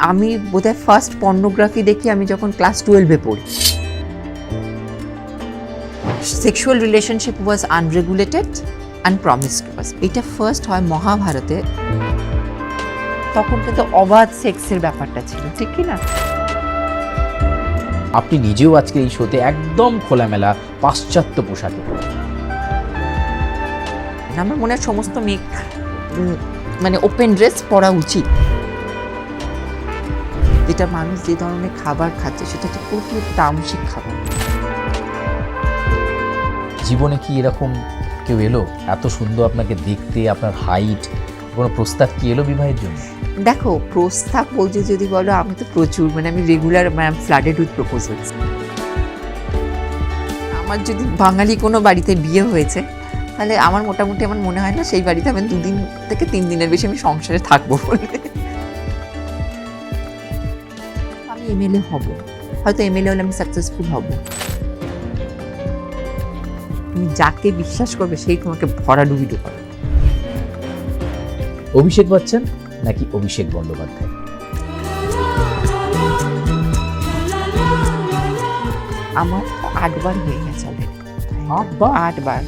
আমি বোধহয় first pornography দেখি আমি যখন ক্লাস 12-এ পড়ি। Sexual relationship was unregulated and promiscuous. এটা ফার্স্ট হয় মহাভারতে। তখন কিন্তু অবাধ সেক্সের ব্যাপারটা ছিল, ঠিক কি না? আপনি নিজেও আজকে এই শোতে একদম খোলামেলা পাশ্চাত্য পোশাকে। আমার মনে হয় সমস্ত মেয়ে মানে ওপেন ড্রেস পরা উচিত। যেটা মানুষ যে ধরনের খাবার খাচ্ছে সেটা হচ্ছে প্রচুর তামসিক খাবার। জীবনে কি এরকম কেউ এলো এত সুন্দর আপনাকে দেখতে, আপনার হাইট, কোনো প্রস্তাব কি এলো বিবাহের জন্য? দেখো, প্রস্তাব বলতে যদি বলো, আমি তো প্রচুর আমি রেগুলার ফ্লাডেড উইথ প্রপোজালস। আমার যদি বাঙালি কোনো বাড়িতে বিয়ে হয়েছে তাহলে আমার মোটামুটি আমার মনে হয় না সেই বাড়িতে আমি 2 দিন থেকে 3 দিনের বেশি আমি সংসারে থাকবো বলে। আমি এমএলএ হব, হয়তো এমএলএ হলে আমি সাকসেসফুল হব। তুমি যাকে বিশ্বাস করবে সেই তোমাকে ভরাডুবি ঢোকাবে। অভিষেক বচ্চন নাকি অভিষেক বন্দ্যোপাধ্যায়? আমার 8 বার হয়ে গেছে অলরেডি। 8 বার? 8 বার।